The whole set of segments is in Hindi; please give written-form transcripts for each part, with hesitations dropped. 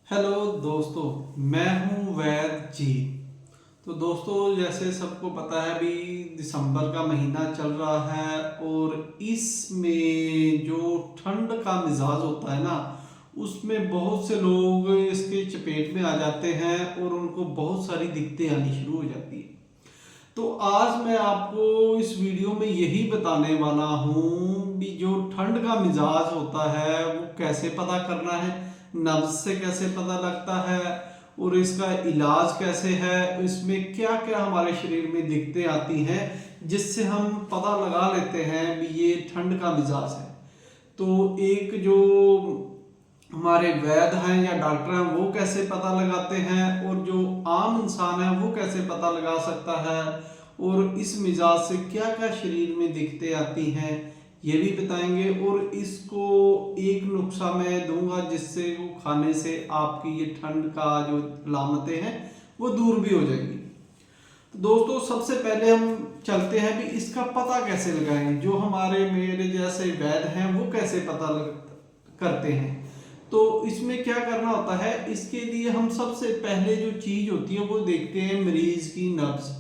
हेलो दोस्तों, मैं हूं वैद जी। तो दोस्तों, जैसे सबको पता है अभी दिसंबर का महीना चल रहा है और इसमें जो ठंड का मिजाज होता है ना, उसमें बहुत से लोग इसके चपेट में आ जाते हैं और उनको बहुत सारी दिक्कतें आनी शुरू हो जाती है। तो आज मैं आपको इस वीडियो में यही बताने वाला हूँ कि जो ठंड का मिजाज होता है वो कैसे पता करना है, नब्ज से कैसे पता लगता है और इसका इलाज कैसे है, इसमें क्या क्या हमारे शरीर में दिक्कतें आती हैं जिससे हम पता लगा लेते हैं कि ये ठंड का मिजाज है। तो एक जो हमारे वैद्य हैं या डॉक्टर हैं वो कैसे पता लगाते हैं और जो आम इंसान है वो कैसे पता लगा सकता है और इस मिजाज से क्या क्या शरीर में दिक्कतें आती हैं ये भी बताएंगे। और इसको एक नुस्खा मैं दूंगा जिससे वो खाने से आपकी ये ठंड का जो अलामतें हैं वो दूर भी हो जाएगी। तो दोस्तों, सबसे पहले हम चलते हैं भी इसका पता कैसे लगाएं। जो हमारे मेरे जैसे वैद्य हैं वो कैसे पता करते हैं। तो इसमें क्या करना होता है, इसके लिए हम सबसे पहले जो चीज होती है वो देखते हैं मरीज की नब्ज।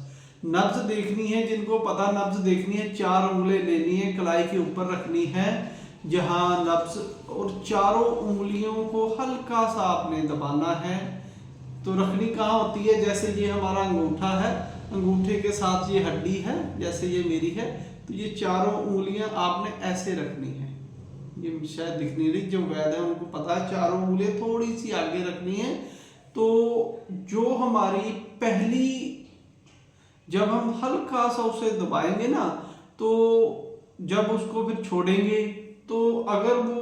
नब्ज देखनी है, जिनको पता नब्ज देखनी है, 4 उंगलें लेनी है, कलाई के ऊपर रखनी है जहां नब्ज, और चारों उंगलियों को हल्का सा आपने दबाना है। तो रखनी कहाँ होती है, जैसे ये हमारा अंगूठा है, अंगूठे के साथ ये हड्डी है, जैसे ये मेरी है, तो ये चारों उंगलियां आपने ऐसे रखनी है। ये शायद दिख नहीं रही, जो वैद है उनको पता है, चारों उंगलियां थोड़ी सी आगे रखनी है। तो जो हमारी पहली, जब हम हल्का सा उसे दबाएंगे ना, तो जब उसको फिर छोड़ेंगे तो अगर वो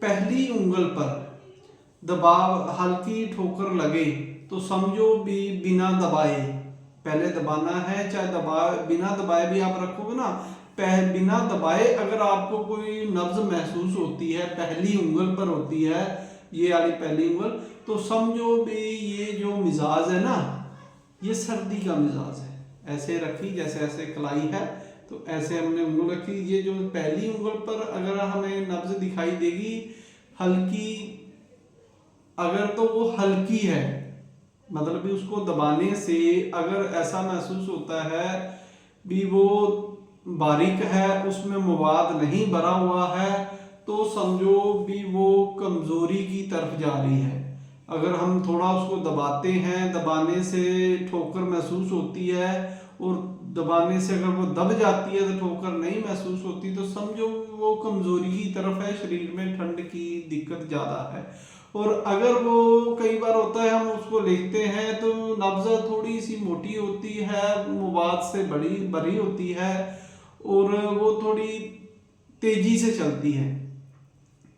पहली उंगल पर दबाव हल्की ठोकर लगे तो समझो भी बिना दबाए, पहले दबाना है, चाहे बिना दबाए भी आप रखोगे ना, बिना दबाए अगर आपको कोई नब्ज महसूस होती है, पहली उंगल पर होती है ये वाली पहली उंगल, तो समझो भी ये जो मिजाज है ना, ये सर्दी का मिजाज है। ऐसे रखी जैसे ऐसे कलाई है, तो ऐसे हमने उंगल रखी, ये जो पहली उंगल पर अगर हमें नब्ज दिखाई देगी हल्की, अगर तो वो हल्की है, मतलब भी उसको दबाने से अगर ऐसा महसूस होता है भी वो बारीक है, उसमें मवाद नहीं भरा हुआ है, तो समझो भी वो कमजोरी की तरफ जा रही है। अगर हम थोड़ा उसको दबाते हैं, दबाने से ठोकर महसूस होती है, और दबाने से अगर वो दब जाती है तो ठोकर नहीं महसूस होती, तो समझो वो कमजोरी की तरफ है, शरीर में ठंड की दिक्कत ज्यादा है। और अगर वो कई बार होता है हम उसको लिखते हैं तो नब्जा थोड़ी सी मोटी होती है, मवाद से बड़ी भरी होती है और वो थोड़ी तेजी से चलती है,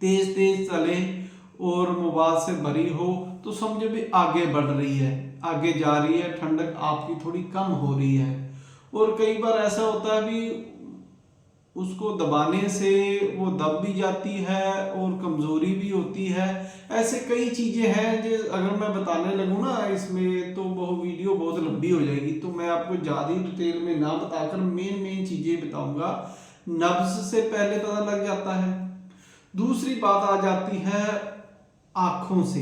तेज तेज चले और मवाद से भरी हो, तो समझो भी आगे बढ़ रही है, आगे जा रही है, ठंडक आपकी थोड़ी कम हो रही है। और कई बार ऐसा होता है भी उसको दबाने से वो दब भी जाती है और कमजोरी भी होती है। ऐसे कई चीजें हैं जो अगर मैं बताने लगूँ ना इसमें तो वो वीडियो बहुत लंबी हो जाएगी, तो मैं आपको ज़्यादा डिटेल में ना बताकर मेन मेन चीजें बताऊंगा। नब्ज से पहले पता लग जाता है। दूसरी बात आ जाती है आंखों से।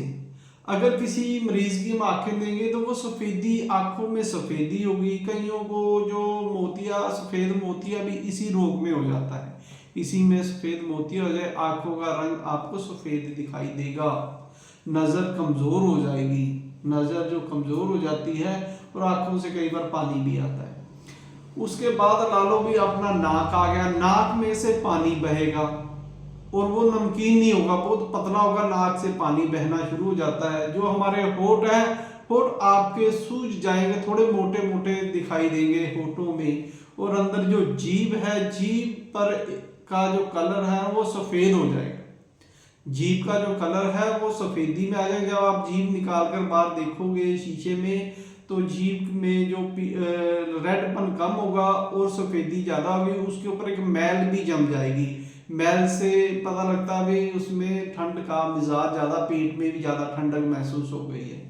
अगर किसी मरीज की हम आंखें देंगे तो वो सफेदी, आंखों में सफेदी होगी। कईयों को जो मोतिया, सफेद मोतिया भी इसी रोग में हो जाता है, इसी में सफेद मोतिया हो जाए, आंखों का रंग आपको सफेद दिखाई देगा, नजर कमजोर हो जाएगी, नजर जो कमजोर हो जाती है और आंखों से कई बार पानी भी आता है। उसके बाद ला लो भी अपना नाक आ गया, नाक में से पानी बहेगा और वो नमकीन नहीं होगा, बहुत पतला होगा, नाक से पानी बहना शुरू हो जाता है। जो हमारे होठ है, होठ आपके सूज जाएंगे, थोड़े मोटे मोटे दिखाई देंगे होठों में। और अंदर जो जीभ है, जीभ पर का जो कलर है वो सफेद हो जाएगा, जीभ का जो कलर है वो सफेदी में आ जाएगा। जब आप जीभ निकाल कर बाहर देखोगे शीशे में तो जीभ में जो रेडपन कम होगा और सफेदी ज्यादा होगी, उसके ऊपर एक मैल भी जम जाएगी। मैल से पता लगता है भी उसमें ठंड का मिजाज ज्यादा, पेट में भी ज्यादा ठंडक महसूस हो गई है।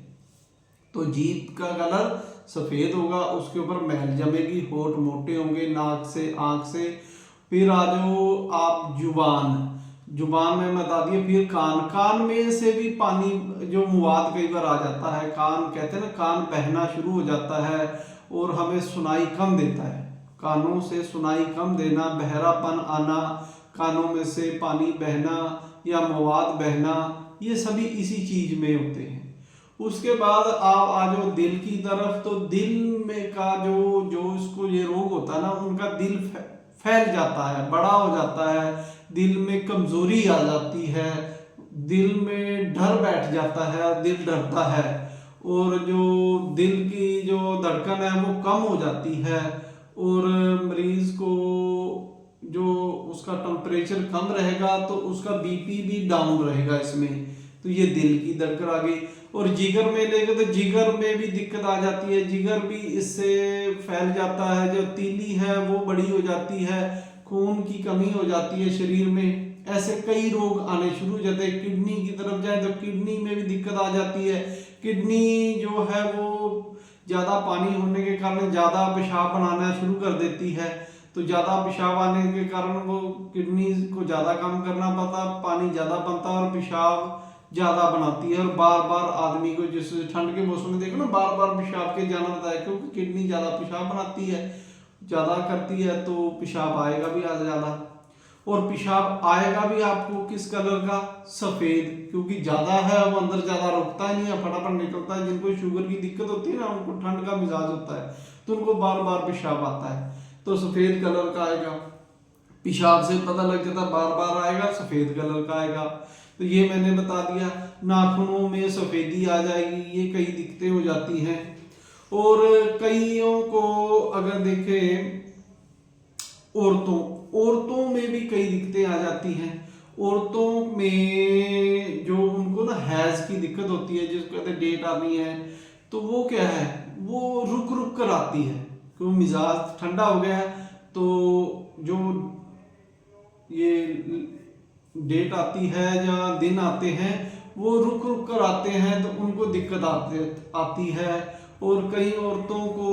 तो जीभ का कलर सफेद होगा, उसके ऊपर मैल जमेगी, होठ मोटे होंगे, नाक से, आंख से। फिर आ जाओ आप जुबान। जुबान में बता दिया। फिर कान में से भी पानी जो मुवाद कई बार आ जाता है, कान कहते हैं ना, कान बहना शुरू हो जाता है और हमें सुनाई कम देता है। कानों से सुनाई कम देना, बहरापन आना, कानों में से पानी बहना या मवाद बहना, ये सभी इसी चीज में होते हैं। उसके बाद आप आ जाओ दिल की तरफ। तो दिल में का जो जो इसको ये रोग होता है ना, उनका दिल फैल जाता है, बड़ा हो जाता है, दिल में कमजोरी आ जाती है, दिल में डर बैठ जाता है, दिल डरता है, और जो दिल की जो धड़कन है वो कम हो जाती है, और मरीज को जो उसका टेम्परेचर कम रहेगा तो उसका बीपी भी डाउन रहेगा इसमें। तो ये दिल की धड़कन आ गई। और जिगर में लेंगे तो जिगर में भी दिक्कत आ जाती है, जिगर भी इससे फैल जाता है, जो तीली है वो बड़ी हो जाती है, खून की कमी हो जाती है शरीर में। ऐसे कई रोग आने शुरू हो जाते हैं। किडनी की तरफ जाए तो किडनी में भी दिक्कत आ जाती है। किडनी जो है वो ज़्यादा पानी होने के कारण ज़्यादा पेशाब बनाना शुरू कर देती है। तो ज़्यादा पेशाब आने के कारण वो किडनी को ज़्यादा काम करना पड़ता, पानी ज़्यादा बनता है और पेशाब ज़्यादा बनाती है। और बार बार आदमी को, जैसे ठंड के मौसम में देखो ना, बार बार पेशाब के जाना पड़ता है, क्योंकि किडनी ज़्यादा पेशाब बनाती है, ज़्यादा करती है, तो पेशाब आएगा भी ज़्यादा। और पेशाब आएगा भी आपको किस कलर का? सफ़ेद, क्योंकि ज़्यादा है वो अंदर ज़्यादा रुकता ही नहीं है, फटाफट निकलता है। जिनको शुगर की दिक्कत होती है ना, उनको ठंड का मिजाज होता है, तो उनको बार बार पेशाब आता है, तो सफ़ेद कलर का आएगा। पेशाब से पता लग जाता, बार बार आएगा, सफ़ेद कलर का आएगा। तो ये मैंने बता दिया। नाखूनों में सफ़ेदी आ जाएगी, ये कई दिक्कतें हो जाती हैं। और कईयों को अगर देखें, औरतों में भी कई दिक्कतें आ जाती हैं। औरतों में जो उनको ना हैज की दिक्कत होती है, जिसको कहते हैं डेट आनी है, तो वो क्या है, वो रुक रुक कर आती है, क्योंकि मिजाज ठंडा हो गया है, तो जो ये डेट आती है या दिन आते हैं वो रुक रुक कर आते हैं, तो उनको दिक्कत आती है। और कई औरतों को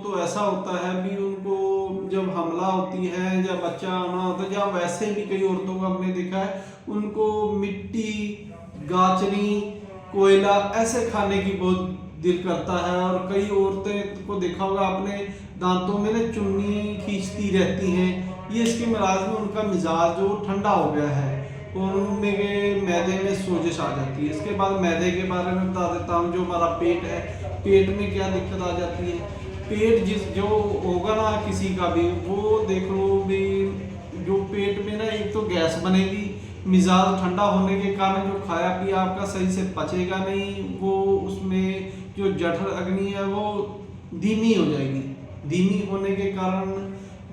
तो ऐसा होता है भी, उनको जब हमला होती है या बच्चा आना होता है, या वैसे भी कई औरतों को हमने देखा है, उनको मिट्टी, गाचनी, कोयला ऐसे खाने की बहुत दिल करता है। और कई औरतें को देखा होगा आपने, दांतों में ना चुन्नी खींचती रहती हैं, ये इसके मिजाज में उनका मिजाज जो ठंडा हो गया है, और उनमें मैदे में सोजिश आ जाती है। इसके बाद मैदे के बारे में बता देता हूँ। जो हमारा पेट है, पेट में क्या दिक्कत आ जाती है? पेट जो होगा ना किसी का भी, वो देख लो भी, जो पेट में ना एक तो गैस बनेगी, मिजाज ठंडा होने के कारण जो खाया पिया आपका सही से पचेगा नहीं, वो उसमें जो जठर अग्नि है वो धीमी हो जाएगी। धीमी होने के कारण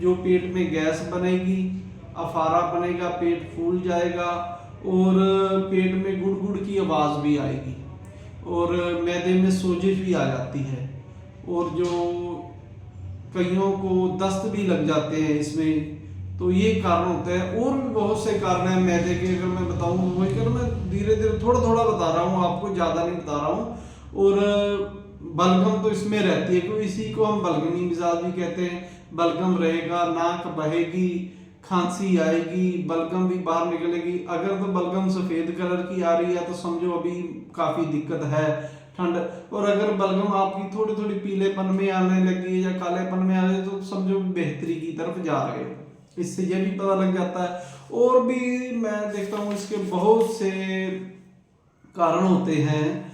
जो पेट में गैस बनेगी, अफारा बनेगा, पेट फूल जाएगा, और पेट में गुड़ गुड़ की आवाज़ भी आएगी, और मैदे में सोजिश भी आ जाती है, और जो कईयों को दस्त भी लग जाते हैं इसमें। तो ये कारण होते हैं, और भी बहुत से कारण हैं मैदे के। अगर मैं बताऊँ, वही कर, मैं धीरे धीरे थोड़ा थोड़ा बता रहा हूँ आपको, ज़्यादा नहीं बता रहा हूँ। और बलगम तो इसमें रहती है, क्योंकि इसी को हम बलगमी मिजाज भी कहते हैं। बलगम रहेगा, नाक बहेगी, खांसी आएगी, बलगम भी बाहर निकलेगी। अगर तो बलगम सफ़ेद कलर की आ रही है तो समझो अभी काफ़ी दिक्कत है, ठंड। और अगर बलगम आपकी थोड़ी थोड़ी पीलेपन में आने लगी है या कालेपन में आ रही है, तो समझो बेहतरी की तरफ जा रहे हो। इससे यह भी पता लग जाता है। और भी मैं देखता हूँ इसके बहुत से कारण होते हैं।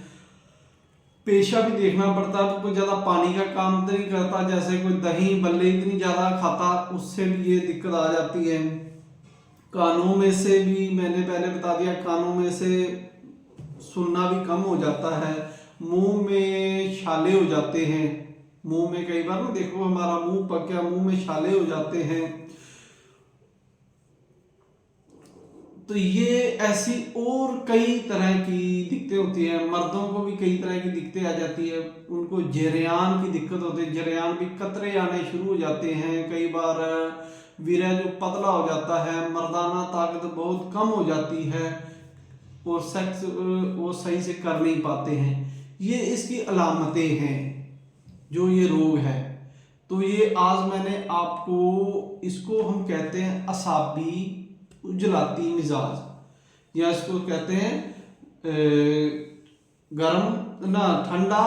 पेशा भी देखना पड़ता है, तो कोई ज़्यादा पानी का काम तो नहीं करता, जैसे कोई दही बल्ले इतनी ज़्यादा खाता, उससे भी ये दिक्कत आ जाती है। कानों में से भी मैंने पहले बता दिया, कानों में से सुनना भी कम हो जाता है। मुंह में छाले हो जाते हैं, मुंह में कई बार ना देखो हमारा मुंह पक गया, मुंह में छाले हो जाते हैं। तो ये ऐसी और कई तरह की दिक्कतें होती हैं। मर्दों को भी कई तरह की दिक्कतें आ जाती है, उनको जरेयान की दिक्कत होती है, जरेयान भी कतरे आने शुरू हो जाते हैं। कई बार वीर्य जो पतला हो जाता है, मर्दाना ताकत बहुत कम हो जाती है, और सेक्स वो सही से कर नहीं पाते हैं। ये इसकी अलामतें हैं जो ये रोग है। तो ये आज मैंने आपको, इसको हम कहते हैं असाबी उजलाती मिजाज। या इसको कहते हैं गर्म ना ठंडा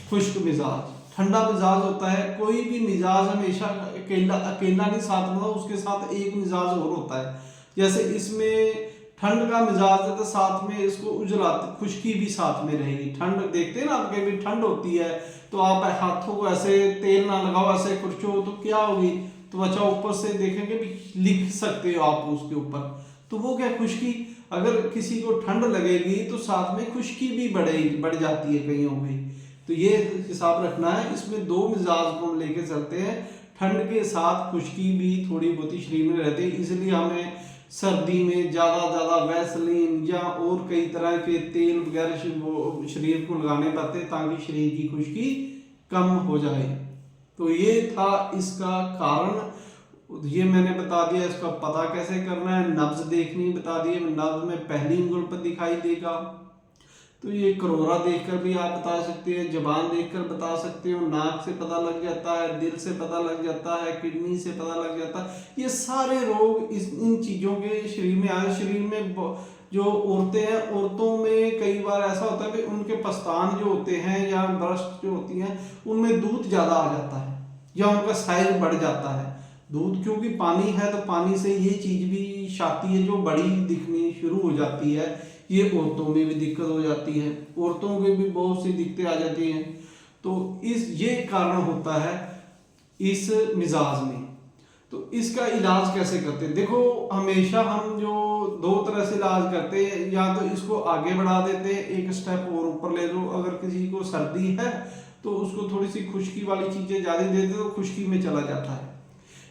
खुश्क मिजाज। ठंडा मिजाज होता है, कोई भी मिजाज हमेशा अकेला अकेला नहीं साथ में, उसके साथ एक मिजाज और होता है। जैसे इसमें ठंड का मिजाज है तो साथ में इसको उजलाते खुश्की भी साथ में रहेगी। ठंड देखते हैं ना आप, कभी ठंड होती है तो आप हाथों को ऐसे तेल ना लगाओ, ऐसे खुरचो तो क्या होगी, त्वचा ऊपर से देखेंगे भी लिख सकते हो आप उसके ऊपर, तो वो क्या खुश्की। अगर किसी को ठंड लगेगी तो साथ में खुश्की भी बढ़ जाती है कईयों में। तो ये हिसाब रखना है। इसमें दो मिजाज को हम लेके चलते हैं, ठंड के साथ खुश्की भी थोड़ी बहुत ही शरीर में रहती है। इसलिए हमें सर्दी में ज़्यादा वैसलीन या और कई तरह के तेल वगैरह शरीर को लगाने पड़ते हैं ताकि शरीर की खुश्की कम हो जाए। तो ये था इसका कारण, ये मैंने बता दिया। इसका पता कैसे करना है, नब्ज देखनी बता दिए, नब्ज में पहली उंगल पर दिखाई देगा। तो ये करोरा देखकर भी आप बता सकते हैं, जबान देखकर बता सकते हो, नाक से पता लग जाता है, दिल से पता लग जाता है, किडनी से पता लग जाता है। ये सारे रोग इन चीज़ों के शरीर में आए। शरीर में जो औरतें हैं, औरतों में कई बार ऐसा होता है कि उनके पस्तान जो होते हैं या ब्रेस्ट जो होती हैं उनमें दूध ज़्यादा आ जाता है या उनका साइज बढ़ जाता है। दूध क्योंकि पानी है तो पानी से ये चीज़ भी छाती है जो बड़ी दिखनी शुरू हो जाती है। ये औरतों में भी दिक्कत हो जाती है, औरतों के भी बहुत सी दिक्कतें आ जाती हैं। तो ये कारण होता है इस मिजाज में। तो इसका इलाज कैसे करते हैं, देखो हमेशा हम जो दो तरह से इलाज करते हैं, या तो इसको आगे बढ़ा देते हैं, एक स्टेप और ऊपर ले लो। अगर किसी को सर्दी है तो उसको थोड़ी सी खुश्की वाली चीजें ज्यादा देते तो खुश्की में चला जाता है।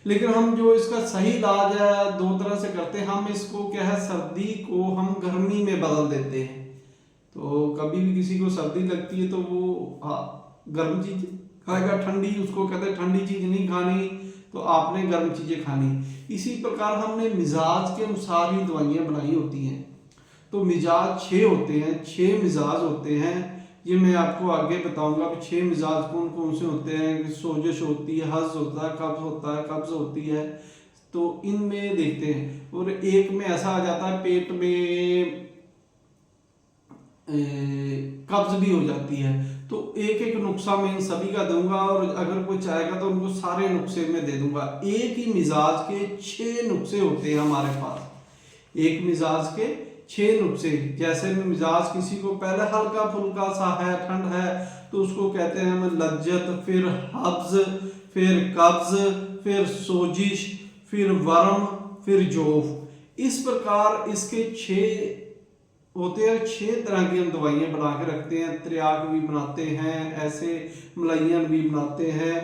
लेकिन हम जो इसका सही इलाज है दो तरह से करते हैं। हम इसको क्या है, सर्दी को हम गर्मी में बदल देते हैं। तो कभी भी किसी को सर्दी लगती है तो वो गर्म चीज खाएगा, ठंडी उसको कहते हैं ठंडी चीज नहीं खानी, तो आपने गर्म चीजें खानी। इसी प्रकार हमने मिजाज के अनुसार ही दवाइयाँ बनाई होती हैं। तो मिजाज 6 होते हैं, 6 मिजाज होते हैं। ये मैं आपको आगे बताऊंगा कि 6 मिजाज कौन कौन से होते हैं। सोजश होती है, हज होता है, कब्ज होती है। तो इनमें देखते हैं। और एक में ऐसा आ जाता है पेट में कब्ज भी हो जाती है। तो एक एक नुस्खा मैं इन सभी का दूंगा, और अगर कोई चाहेगा तो उनको सारे नुस्खे में दे दूंगा। एक ही मिजाज के 6 नुस्खे होते हैं हमारे पास, एक मिजाज के 6 नुस्खे। जैसे मिजाज किसी को पहले हल्का फुल्का सा है, ठंड है, तो उसको कहते हैं हम लज्जत, फिर हब्ज, फिर कब्ज, फिर सोजिश, फिर वर्म, फिर जोफ। इस प्रकार इसके 6 होते हैं। 6 तरह की हम दवाइयाँ बना के रखते हैं। त्रियाग भी बनाते हैं, ऐसे मलैयन भी बनाते हैं।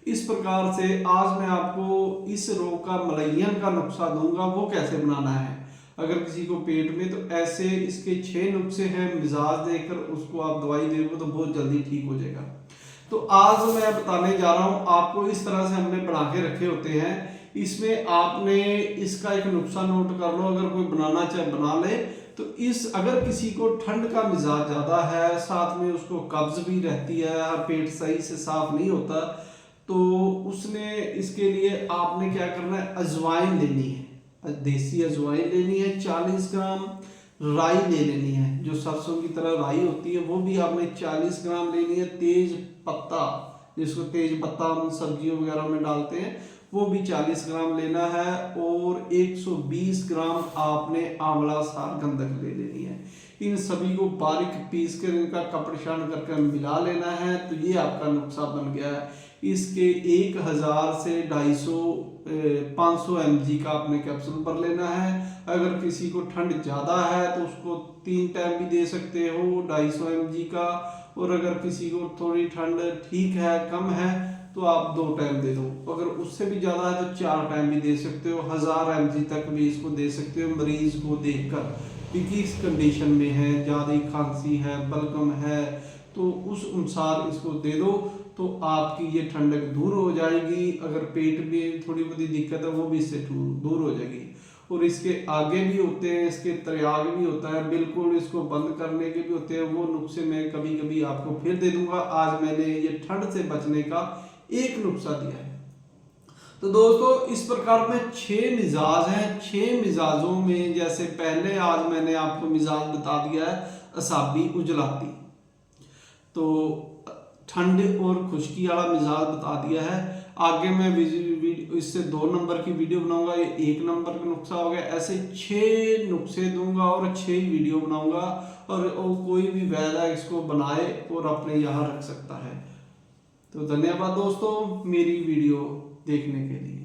इस प्रकार से आज मैं आपको इस रोग का मलैयन का नुस्खा दूंगा, वो कैसे बनाना है। अगर किसी को पेट में, तो ऐसे इसके 6 नुस्खे हैं। मिजाज देखकर उसको आप दवाई देंगे तो बहुत जल्दी ठीक हो जाएगा। तो आज मैं बताने जा रहा हूँ आपको, इस तरह से हमने बना के रखे होते हैं। इसमें आपने इसका एक नुस्खा नोट कर लो, अगर कोई बनाना चाहे बना ले। तो अगर किसी को ठंड का मिजाज ज्यादा है, साथ में उसको कब्ज भी रहती है, पेट सही से साफ नहीं होता, तो उसने इसके लिए आपने क्या करना है, अजवाइन लेनी है, देसी अजवाइन लेनी है 40 ग्राम। राई ले लेनी है, जो सरसों की तरह राई होती है, वो भी आपने 40 ग्राम लेनी है। तेज पत्ता, जिसको तेज पत्ता हम सब्जियों वगैरह में डालते हैं, वो भी 40 ग्राम लेना है। और 120 ग्राम आपने आंवला सार गंधक ले लेनी है। इन सभी को बारीक पीस कर इनका कपड़शान करके मिला लेना है। तो ये आपका नुस्खा बन गया है। इसके 1000 से 250 500 mg का आपने कैप्सूल भर लेना है। अगर किसी को ठंड ज़्यादा है तो उसको 3 टाइम भी दे सकते हो 250 mg का। और अगर किसी को थोड़ी ठंड ठीक है, कम है, तो आप 2 टाइम दे दो। अगर उससे भी ज़्यादा है तो 4 टाइम भी दे सकते हो। 1000 mg तक भी इसको दे सकते हो मरीज को देखकर कि किस कंडीशन में है, ज़्यादा खांसी है, बलगम है, तो उस अनुसार इसको दे दो। तो आपकी ये ठंडक दूर हो जाएगी। अगर पेट में थोड़ी बहुत दिक्कत है वो भी इससे दूर हो जाएगी। और इसके आगे भी होते हैं, इसके त्रियाग भी होता है, बिल्कुल इसको बंद करने के भी होते हैं। वो नुस्खे मैं कभी कभी आपको फिर दे दूंगा। आज मैंने ये ठंड से बचने का एक नुस्खा दिया है। तो दोस्तों इस प्रकार में 6 मिजाज हैं। 6 मिजाजों में जैसे पहले आज मैंने आपको मिजाज बता दिया है असाबी उजलाती, तो ठंड और खुश्की वाला मिजाज बता दिया है। आगे मैं इससे 2 नंबर की वीडियो बनाऊंगा, ये 1 नंबर का नुस्खा हो गया। ऐसे 6 नुस्खे दूंगा और 6 वीडियो बनाऊंगा और कोई भी वैद्य इसको बनाए और अपने यहाँ रख सकता है। तो धन्यवाद दोस्तों मेरी वीडियो देखने के लिए।